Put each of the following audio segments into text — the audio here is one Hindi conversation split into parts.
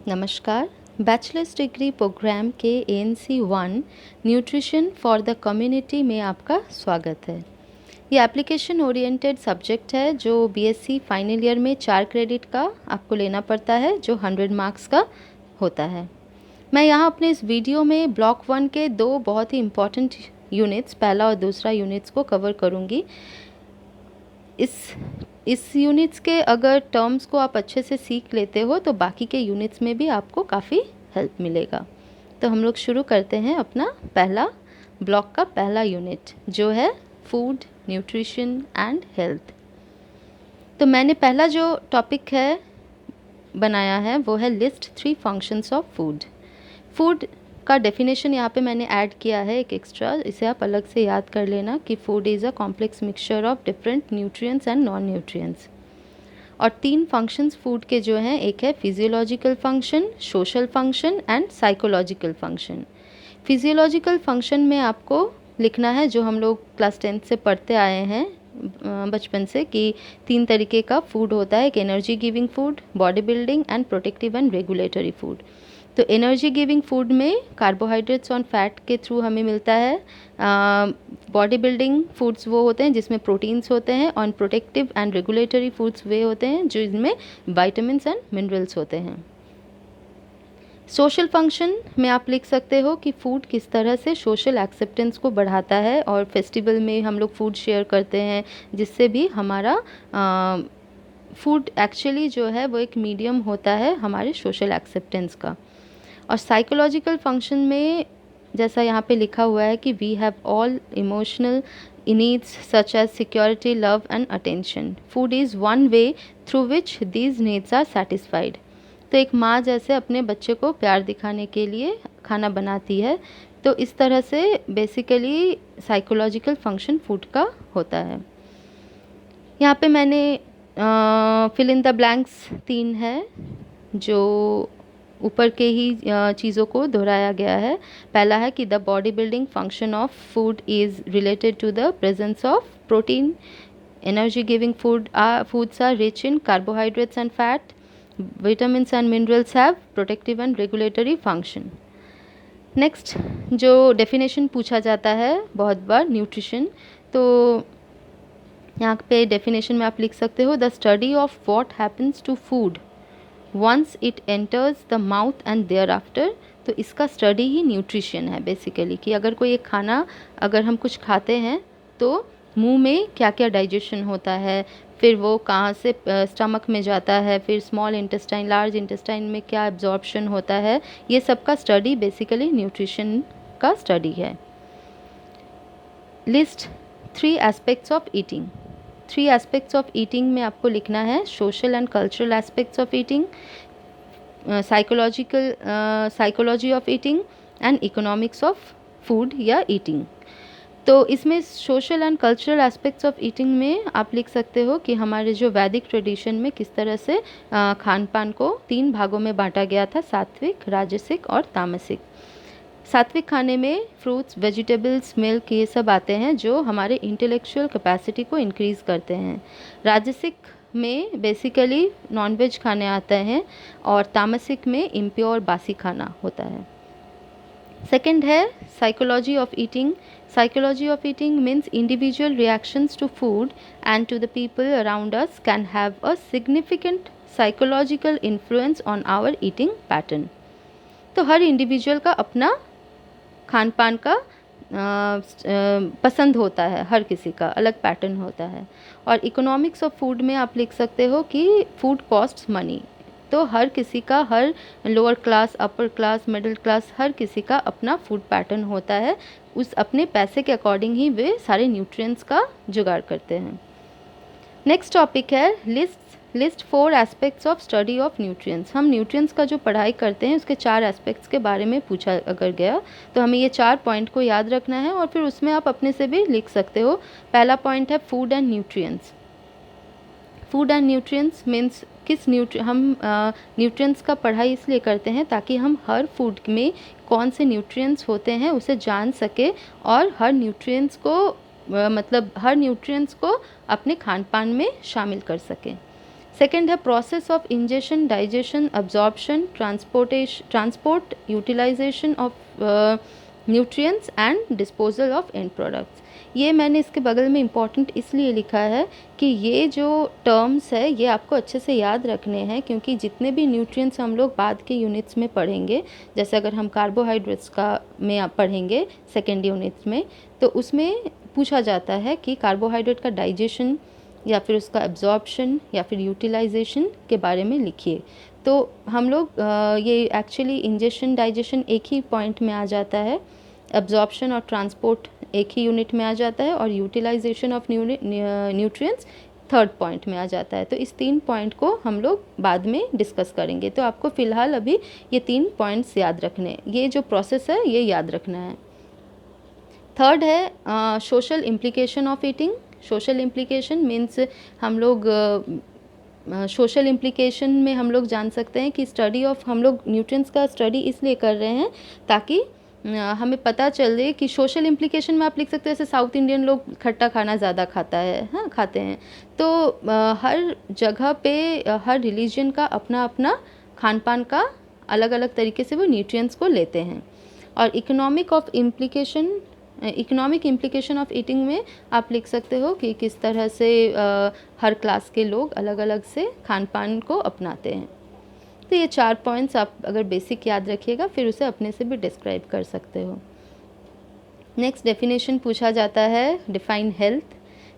नमस्कार। बैचलर्स डिग्री प्रोग्राम के ANC 1 nutrition for the community में आपका स्वागत है। ये एप्लीकेशन ओरिएंटेड सब्जेक्ट है जो BSc फाइनल ईयर में 4 क्रेडिट का आपको लेना पड़ता है, जो 100 मार्क्स का होता है। मैं यहाँ अपने इस वीडियो में ब्लॉक 1 के 2 बहुत ही इम्पॉर्टेंट यूनिट्स, पहला और दूसरा यूनिट्स को कवर करूँगी। इस यूनिट्स के अगर टर्म्स को आप अच्छे से सीख लेते हो तो बाकी के यूनिट्स में भी आपको काफ़ी हेल्प मिलेगा। तो हम लोग शुरू करते हैं अपना पहला ब्लॉक का पहला यूनिट, जो है फूड, न्यूट्रिशन एंड हेल्थ। तो मैंने पहला जो टॉपिक है बनाया है वो है list 3 functions of food. Food का डेफिनेशन यहाँ पे मैंने ऐड किया है एक एक्स्ट्रा, इसे आप अलग से याद कर लेना कि food is a complex mixture of different nutrients and non nutrients. और 3 फंक्शंस फूड के जो हैं, एक है physiological function, social function and psychological function. Physiological function में आपको लिखना है जो हम लोग क्लास 10th से पढ़ते आए हैं बचपन से, कि 3 तरीके का फूड होता है, एक energy giving food, body building and protective and regulatory food. तो एनर्जी गिविंग फूड में कार्बोहाइड्रेट्स और फैट के थ्रू हमें मिलता है। बॉडी बिल्डिंग फूड्स वो होते हैं जिसमें प्रोटीन्स होते हैं, और प्रोटेक्टिव एंड रेगुलेटरी फूड्स वे होते हैं जो इनमें विटामिन्स एंड मिनरल्स होते हैं। सोशल फंक्शन में आप लिख सकते हो कि फूड किस तरह से सोशल एक्सेप्टेंस को बढ़ाता है, और फेस्टिवल में हम लोग फूड शेयर करते हैं जिससे भी हमारा फूड एक्चुअली जो है वो एक मीडियम होता है हमारे सोशल एक्सेप्टेंस का। और साइकोलॉजिकल फंक्शन में जैसा यहाँ पे लिखा हुआ है कि we have all emotional needs such as security, love and attention. Food is one way through which these needs are satisfied. तो एक माँ जैसे अपने बच्चे को प्यार दिखाने के लिए खाना बनाती है, तो इस तरह से बेसिकली साइकोलॉजिकल फंक्शन फूड का होता है। यहाँ पे मैंने फिल इन द ब्लैंक्स 3 है जो ऊपर के ही चीज़ों को दोहराया गया है। पहला है कि the body building function of food is related to the presence of protein. Energy giving foods are rich in carbohydrates and fat. Vitamins and minerals have protective and regulatory function. Next जो डेफिनेशन पूछा जाता है बहुत बार, न्यूट्रिशन, तो यहाँ पे डेफिनेशन में आप लिख सकते हो the study of what happens to food once it enters the mouth and thereafter. तो इसका स्टडी ही न्यूट्रिशन है बेसिकली, कि अगर कोई एक खाना अगर हम कुछ खाते हैं तो मुंह में क्या क्या डाइजेशन होता है, फिर वो कहाँ से स्टमक में जाता है, फिर स्मॉल इंटेस्टाइन, लार्ज इंटेस्टाइन में क्या एब्जॉर्प्शन होता है, ये सब का स्टडी बेसिकली न्यूट्रिशन का स्टडी है। List 3 aspects of eating. 3 aspects of eating में आपको लिखना है social and cultural aspects of eating, psychology of eating and economics of food या ईटिंग। तो इसमें social and cultural aspects of eating में आप लिख सकते हो कि हमारे जो वैदिक ट्रेडिशन में किस तरह से खान पान को 3 भागों में बांटा गया था, सात्विक, राजसिक और तामसिक। सात्विक खाने में फ्रूट्स, वेजिटेबल्स, मिल्क, ये सब आते हैं जो हमारे इंटेलेक्चुअल कैपेसिटी को इंक्रीज़ करते हैं। राजसिक में बेसिकली नॉनवेज खाने आते हैं, और तामसिक में इम्प्योर बासी खाना होता है। सेकंड है psychology of eating. Psychology of eating means individual reactions to food and to the people around us can have a significant psychological influence on our eating pattern. तो हर इंडिविजुअल का अपना खान पान का पसंद होता है, हर किसी का अलग पैटर्न होता है। और इकोनॉमिक्स ऑफ फूड में आप लिख सकते हो कि फूड कॉस्ट्स मनी। तो हर किसी का, हर lower class, upper class, middle class, हर किसी का अपना फूड पैटर्न होता है, उस अपने पैसे के अकॉर्डिंग ही वे सारे न्यूट्रिएंट्स का जुगाड़ करते हैं। नेक्स्ट टॉपिक है list 4 aspects of study of nutrients. हम न्यूट्रिएंट्स का जो पढ़ाई करते हैं उसके 4 एस्पेक्ट्स के बारे में पूछा अगर गया तो हमें ये 4 पॉइंट को याद रखना है, और फिर उसमें आप अपने से भी लिख सकते हो। पहला पॉइंट है food and nutrients. Food and nutrients means हम न्यूट्रिएंट्स का पढ़ाई इसलिए करते हैं ताकि हम हर फूड में कौन से न्यूट्रिएंट्स होते हैं उसे जान सके, और हर न्यूट्रिएंट्स को हर न्यूट्रिएंट्स को अपने खान पान में शामिल कर सकें। सेकेंड है process of ingestion, digestion, absorption, transport, utilization of nutrients and disposal of end products. ये मैंने इसके बगल में इम्पॉर्टेंट इसलिए लिखा है कि ये जो टर्म्स है ये आपको अच्छे से याद रखने हैं, क्योंकि जितने भी न्यूट्रिएंट्स हम लोग बाद के यूनिट्स में पढ़ेंगे, जैसे अगर हम कार्बोहाइड्रेट्स का में आप पढ़ेंगे सेकेंड यूनिट में, तो उसमें पूछा जाता है कि कार्बोहाइड्रेट का डाइजेशन या फिर उसका एब्जॉर्प्शन या फिर यूटिलाइजेशन के बारे में लिखिए। तो हम लोग ये एक्चुअली इंजेशन डाइजेशन एक ही पॉइंट में आ जाता है, एब्जॉर्प्शन और ट्रांसपोर्ट एक ही यूनिट में आ जाता है, और utilization of nutrients third point में आ जाता है। तो इस 3 पॉइंट को हम लोग बाद में डिस्कस करेंगे। तो आपको फ़िलहाल अभी ये 3 पॉइंट्स याद रखने हैं, ये जो प्रोसेस है ये याद रखना है। थर्ड है social implication of eating. Social implication means हम लोग सोशल इम्प्लीकेशन में हम लोग जान सकते हैं कि स्टडी ऑफ, हम लोग न्यूट्रिएंट्स का स्टडी इसलिए कर रहे हैं ताकि हमें पता चले कि सोशल इम्प्लीकेशन में आप लिख सकते हैं जैसे साउथ इंडियन लोग खट्टा खाना ज़्यादा खाते हैं। तो हर जगह पे हर रिलीजन का अपना अपना खान पान का अलग अलग तरीके से वो न्यूट्रिएंट्स को लेते हैं। और इकोनॉमिक इम्प्लीकेशन ऑफ ईटिंग में आप लिख सकते हो कि किस तरह से हर क्लास के लोग अलग अलग से खान पान को अपनाते हैं। तो ये 4 पॉइंट्स आप अगर बेसिक याद रखिएगा फिर उसे अपने से भी डिस्क्राइब कर सकते हो। नेक्स्ट डेफिनेशन पूछा जाता है, डिफाइन हेल्थ।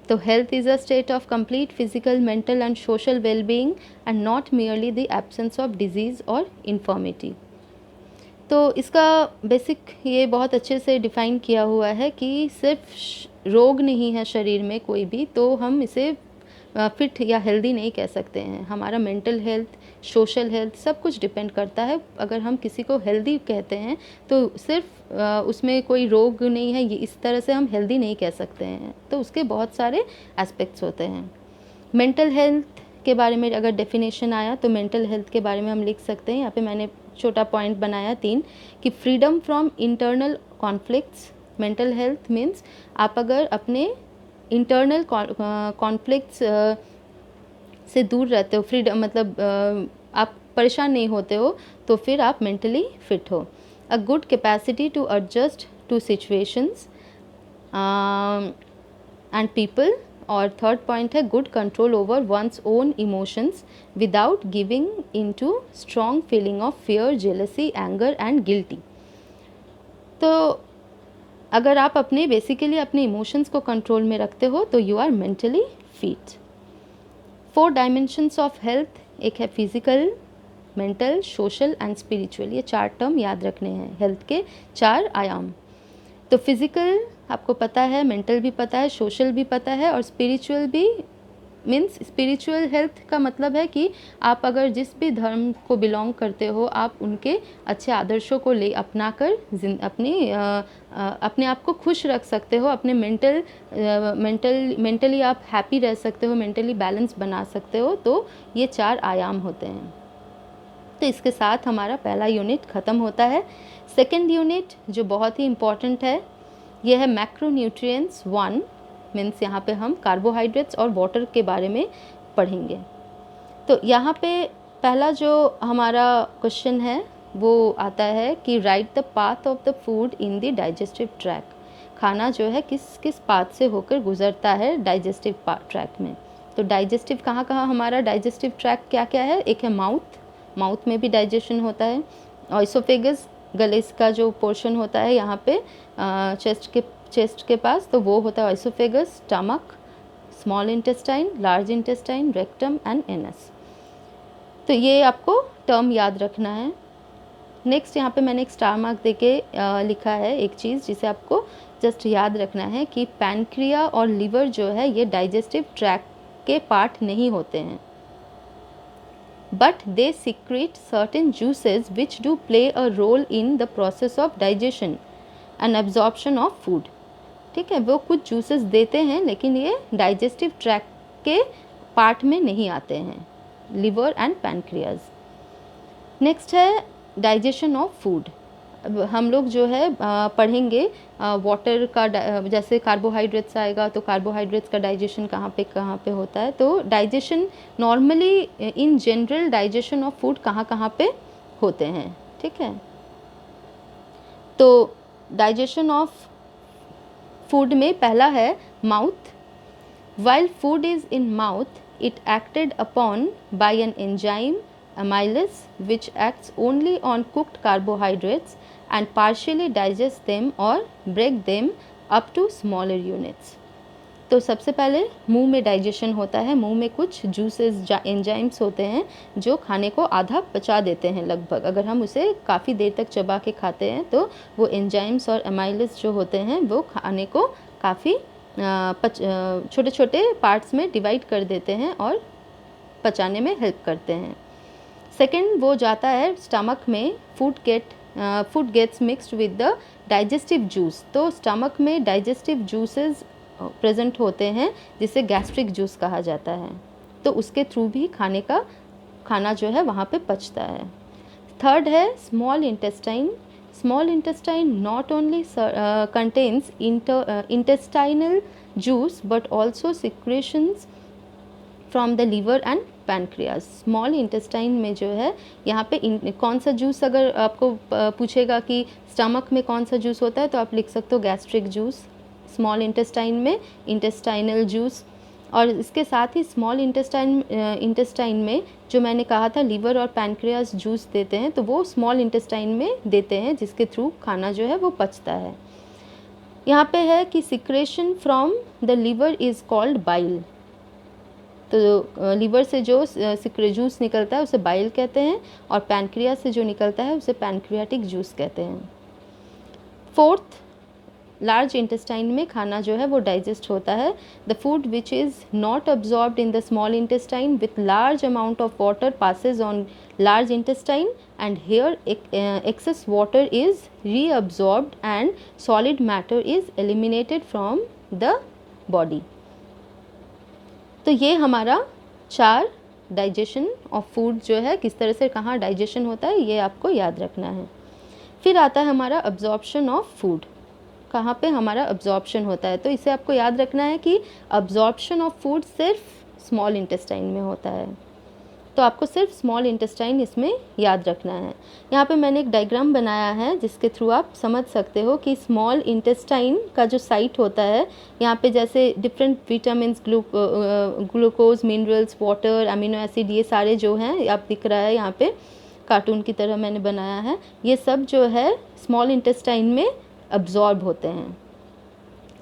तो health is a state of complete physical, mental and social wellbeing and not merely the absence of disease और इन्फॉर्मिटी। तो इसका बेसिक ये बहुत अच्छे से डिफ़ाइन किया हुआ है कि सिर्फ रोग नहीं है शरीर में कोई भी तो हम इसे फिट या हेल्दी नहीं कह सकते हैं। हमारा मेंटल हेल्थ, सोशल हेल्थ सब कुछ डिपेंड करता है। अगर हम किसी को हेल्दी कहते हैं तो सिर्फ उसमें कोई रोग नहीं है, ये इस तरह से हम हेल्दी नहीं कह सकते हैं। तो उसके बहुत सारे एस्पेक्ट्स होते हैं। मेंटल हेल्थ के बारे में अगर डेफिनेशन आया तो मेंटल हेल्थ के बारे में हम लिख सकते हैं, यहाँ पे मैंने छोटा पॉइंट बनाया 3 कि freedom from internal conflicts. Mental health means आप अगर अपने इंटरनल कॉन्फ्लिक्ट्स से दूर रहते हो, फ्रीडम मतलब आप परेशान नहीं होते हो, तो फिर आप मेंटली फिट हो। A good capacity to adjust to situations and people. और थर्ड पॉइंट है good control over one's own emotions without giving into strong feeling of fear, jealousy, anger and guilty. तो अगर आप बेसिकली अपने इमोशंस को कंट्रोल में रखते हो तो you are mentally fit. 4 dimensions of health, एक है physical, mental, social and spiritual. ये 4 टर्म याद रखने हैं, हेल्थ के 4 आयाम। तो फिजिकल आपको पता है, मेंटल भी पता है, सोशल भी पता है और स्पिरिचुअल भी। मीन्स स्पिरिचुअल हेल्थ का मतलब है कि आप अगर जिस भी धर्म को बिलोंग करते हो आप उनके अच्छे आदर्शों को अपना कर अपने आप को खुश रख सकते हो, अपने मेंटली आप हैप्पी रह सकते हो, मेंटली बैलेंस बना सकते हो। तो ये 4 आयाम होते हैं। तो इसके साथ हमारा पहला यूनिट ख़त्म होता है। सेकेंड यूनिट जो बहुत ही इम्पॉर्टेंट है ये है मैक्रोन्यूट्रिएंट्स 1। मीन्स यहाँ पे हम कार्बोहाइड्रेट्स और वाटर के बारे में पढ़ेंगे। तो यहाँ पे पहला जो हमारा क्वेश्चन है वो आता है कि right the path of the food in the digestive track. खाना जो है किस किस पाथ से होकर गुजरता है डाइजेस्टिव ट्रैक में। तो डाइजेस्टिव कहाँ कहाँ हमारा डाइजेस्टिव ट्रैक क्या क्या है, एक है माउथ में भी डाइजेशन होता है। ऑइसोफेगस गले का जो पोर्शन होता है यहाँ पे चेस्ट के पास, तो वो होता है oesophagus, stomach, small intestine, large intestine, rectum and anus. तो ये आपको टर्म याद रखना है। नेक्स्ट यहाँ पे मैंने एक स्टार मार्क देके लिखा है एक चीज़ जिसे आपको जस्ट याद रखना है कि पैनक्रिया और लिवर जो है ये डाइजेस्टिव ट्रैक के पार्ट नहीं होते हैं, but they secrete certain juices which do play a role in the process of digestion and absorption of food। ठीक है, वो कुछ जूसेस देते हैं लेकिन ये डाइजेस्टिव ट्रैक के पार्ट में नहीं आते हैं, लिवर एंड पैनक्रियाज। नेक्स्ट है डाइजेशन ऑफ फूड। अब हम लोग जो है पढ़ेंगे वाटर का जैसे कार्बोहाइड्रेट्स आएगा तो कार्बोहाइड्रेट्स का डाइजेशन कहाँ पे होता है। तो digestion normally in general digestion of food कहाँ पे होते हैं, ठीक है। तो डाइजेशन ऑफ फूड में पहला है mouth. While food is in mouth, it acted upon by an enzyme amylase which acts only on cooked carbohydrates and partially digests them or break them up to smaller units. तो सबसे पहले मुंह में डाइजेशन होता है। मुंह में कुछ जूसेस एंजाइम्स होते हैं जो खाने को आधा पचा देते हैं लगभग। अगर हम उसे काफ़ी देर तक चबा के खाते हैं तो वो एंजाइम्स और अमाइलेस जो होते हैं वो खाने को काफ़ी छोटे छोटे पार्ट्स में डिवाइड कर देते हैं और पचाने में हेल्प करते हैं। सेकंड वो जाता है स्टमक में। Food gets mixed with the digestive juice. तो स्टमक में डाइजेस्टिव जूसेस प्रेजेंट होते हैं जिसे गैस्ट्रिक जूस कहा जाता है। तो उसके थ्रू भी खाना जो है वहाँ पे पचता है। थर्ड है small intestine. Small intestine not only contains intestinal juice but also secretions from the liver and pancreas. Small intestine में जो है यहाँ पे कौन सा जूस अगर आपको पूछेगा कि स्टमक में कौन सा जूस होता है तो आप लिख सकते हो गैस्ट्रिक जूस। स्मॉल इंटेस्टाइन में इंटेस्टाइनल जूस। और इसके साथ ही स्मॉल इंटेस्टाइन में जो मैंने कहा था लीवर और पैनक्रियास जूस देते हैं तो वो स्मॉल इंटेस्टाइन में देते हैं जिसके थ्रू खाना जो है वो पचता है। यहाँ पे है कि secretion from the liver is called bile. तो लीवर से जो जूस निकलता है उसे बाइल कहते हैं और पैनक्रियास से जो निकलता है उसे पैनक्रियाटिक जूस कहते हैं। फोर्थ, लार्ज इंटेस्टाइन में खाना जो है वो डाइजेस्ट होता है। The food which is not absorbed in the small intestine with large amount of water passes on large intestine and here excess water is reabsorbed and solid matter is eliminated from the body. तो ये हमारा 4 डाइजेशन ऑफ फूड जो है किस तरह से कहाँ डाइजेशन होता है ये आपको याद रखना है। फिर आता है हमारा अब्जॉर्प्शन ऑफ फूड। कहाँ पे हमारा अब्जॉर्प्शन होता है। तो इसे आपको याद रखना है कि अब्जॉर्प्शन ऑफ फूड सिर्फ स्मॉल इंटेस्टाइन में होता है। तो आपको सिर्फ स्मॉल इंटेस्टाइन इसमें याद रखना है। यहाँ पे मैंने एक डायग्राम बनाया है जिसके थ्रू आप समझ सकते हो कि स्मॉल इंटेस्टाइन का जो साइट होता है यहाँ पे जैसे different vitamin glucose minerals water amino acid ये सारे जो हैं आप दिख रहा है यहाँ पे कार्टून की तरह मैंने बनाया है। ये सब जो है स्मॉल इंटेस्टाइन में अब्जॉर्ब होते हैं।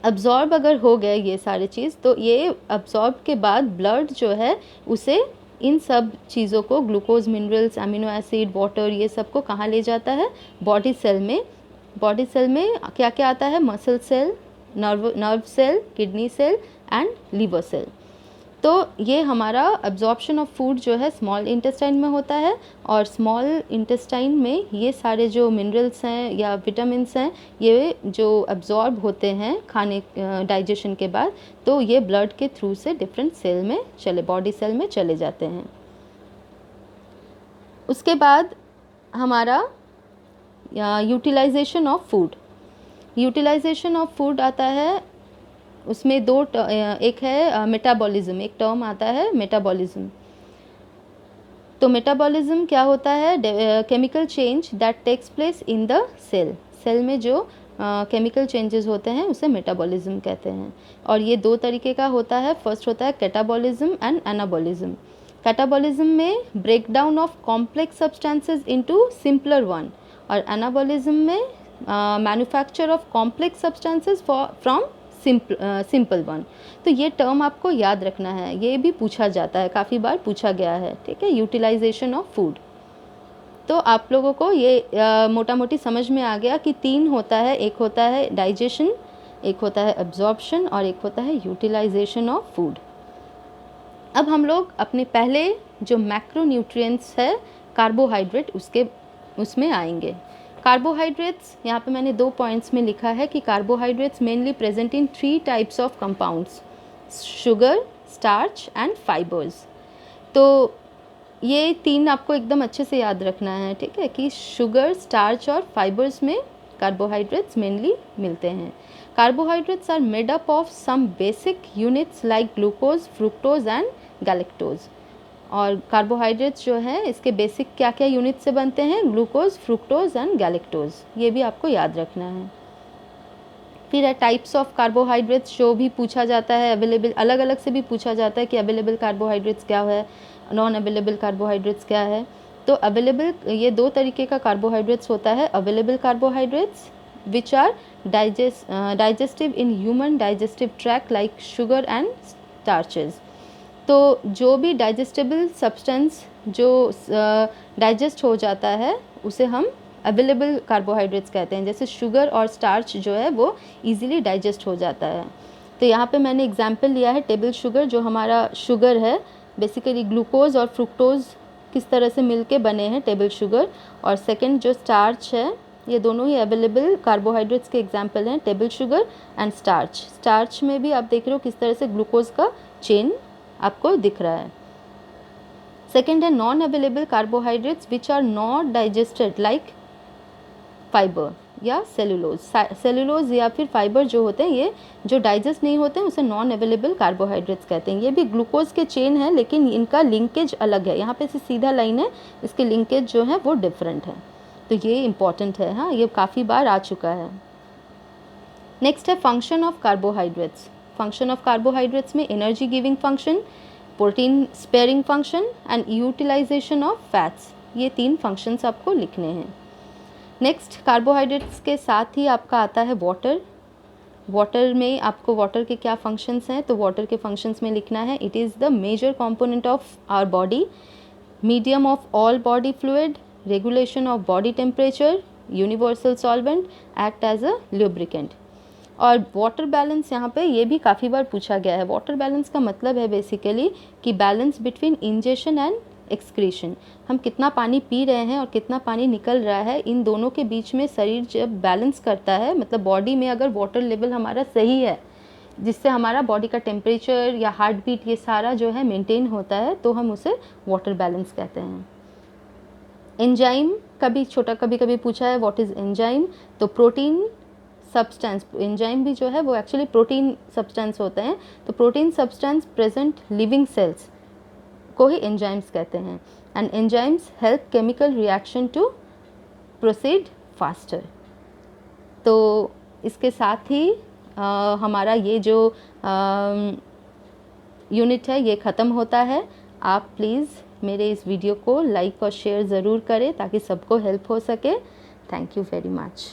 अब्जॉर्ब अगर हो गए ये सारे चीज़ तो ये अब्जॉर्ब के बाद ब्लड जो है उसे इन सब चीज़ों को glucose minerals amino acid water ये सब को कहाँ ले जाता है बॉडी सेल में। बॉडी सेल में क्या क्या आता है muscle cell nerve cell kidney cell and liver cell. तो ये हमारा अब्जॉर्प्शन ऑफ फूड जो है स्मॉल इंटेस्टाइन में होता है और स्मॉल इंटेस्टाइन में ये सारे जो मिनरल्स हैं या विटामिन्स हैं ये जो अब्जॉर्ब होते हैं खाने डाइजेशन के बाद तो ये ब्लड के थ्रू से डिफरेंट सेल में बॉडी सेल में चले जाते हैं। उसके बाद हमारा utilization of food. Utilization of food आता है उसमें एक है मेटाबॉलिज्म। एक टर्म आता है मेटाबॉलिज्म। तो मेटाबॉलिज्म क्या होता है chemical change that takes place in the cell में जो केमिकल चेंजेस होते हैं उसे मेटाबॉलिज्म कहते हैं। और ये 2 तरीके का होता है। फर्स्ट होता है कैटाबॉलिज्म एंड एनाबॉलिज्म। कैटाबॉलिज्म में break down of complex substances into simpler one और एनाबॉलिज्म में manufacture of complex substances from simple one. तो ये टर्म आपको याद रखना है। ये भी पूछा जाता है काफ़ी बार पूछा गया है। ठीक है यूटिलाइजेशन ऑफ फूड। तो आप लोगों को ये मोटा मोटी समझ में आ गया कि 3 होता है। एक होता है डाइजेशन एक होता है अब्जॉर्प्शन और एक होता है यूटिलाइजेशन ऑफ फूड। अब हम लोग अपने पहले जो मैक्रोन्यूट्रिएंट्स है कार्बोहाइड्रेट उसमें आएंगे। कार्बोहाइड्रेट्स यहाँ पे मैंने 2 पॉइंट्स में लिखा है कि carbohydrates mainly present in 3 types of compounds sugar starch and fibres. तो ये 3 आपको एकदम अच्छे से याद रखना है, ठीक है, कि शुगर, स्टार्च और फाइबर्स में कार्बोहाइड्रेट्स मेनली मिलते हैं। Carbohydrates are made up of some basic units like glucose, fructose and galactose. और कार्बोहाइड्रेट्स जो है इसके बेसिक क्या क्या यूनिट से बनते हैं, ग्लूकोज, फ्रुक्टोज एंड गैलेक्टोज, ये भी आपको याद रखना है। फिर है टाइप्स ऑफ कार्बोहाइड्रेट्स, जो भी पूछा जाता है अवेलेबल, अलग अलग से भी पूछा जाता है कि अवेलेबल कार्बोहाइड्रेट्स क्या है, नॉन अवेलेबल कार्बोहाइड्रेट्स क्या है। तो अवेलेबल, ये 2 तरीके का कार्बोहाइड्रेट्स होता है। Available carbohydrates which are digestive in human digestive tract like sugar and starches. तो जो भी डाइजेस्टेबल सब्सटेंस जो डाइजेस्ट हो जाता है उसे हम अवेलेबल कार्बोहाइड्रेट्स कहते हैं। जैसे शुगर और स्टार्च जो है वो इजीली डाइजेस्ट हो जाता है। तो यहाँ पे मैंने एग्जांपल लिया है टेबल शुगर, जो हमारा शुगर है, बेसिकली ग्लूकोज और फ्रुक्टोज किस तरह से मिलके बने हैं टेबल शुगर। और सेकंड जो स्टार्च है, ये दोनों ही अवेलेबल कार्बोहाइड्रेट्स के एग्जांपल हैं, table sugar and starch. Starch में भी आप देख रहे हो किस तरह से ग्लूकोज का चेन आपको दिख रहा है। सेकेंड है non available carbohydrates which are not digested like fibre या सेलुलोज। सेलुलोज या फिर फाइबर जो होते हैं, ये जो डाइजेस्ट नहीं होते हैं उसे नॉन अवेलेबल कार्बोहाइड्रेट्स कहते हैं। ये भी ग्लूकोज के चेन है लेकिन इनका लिंकेज अलग है। यहाँ पे से सीधा लाइन है, इसके लिंकेज जो है वो डिफरेंट है। तो ये इंपॉर्टेंट है, हाँ, ये काफ़ी बार आ चुका है। नेक्स्ट है function of carbohydrates. Function of carbohydrates में energy giving function, protein sparing function and utilisation of fats, ये 3 फंक्शंस आपको लिखने हैं। नेक्स्ट कार्बोहाइड्रेट्स के साथ ही आपका आता है वाटर। वाटर में आपको वाटर के क्या फंक्शंस हैं, तो वाटर के फंक्शंस में लिखना है it is the major component of our body, medium of all body fluid, regulation of body temperature, universal solvent, act as a lubricant. और वाटर बैलेंस यहाँ पे ये भी काफ़ी बार पूछा गया है। वाटर बैलेंस का मतलब है बेसिकली कि balance between ingestion and excretion. हम कितना पानी पी रहे हैं और कितना पानी निकल रहा है, इन दोनों के बीच में शरीर जब बैलेंस करता है, मतलब बॉडी में अगर वाटर लेवल हमारा सही है, जिससे हमारा बॉडी का टेम्परेचर या हार्ट बीट ये सारा जो है मेंटेन होता है, तो हम उसे वाटर बैलेंस कहते हैं। एंजाइम कभी कभी पूछा है, व्हाट इज़ एंजाइम, तो प्रोटीन सब्सटेंस, एंजाइम भी जो है वो एक्चुअली प्रोटीन सब्सटेंस होते हैं। तो protein substance present living cells को ही एंजाइम्स कहते हैं। And enzymes help chemical reaction to proceed faster. तो इसके साथ ही हमारा ये जो यूनिट है ये ख़त्म होता है। आप प्लीज़ मेरे इस वीडियो को लाइक और शेयर ज़रूर करें ताकि सबको हेल्प हो सके। Thank you very much.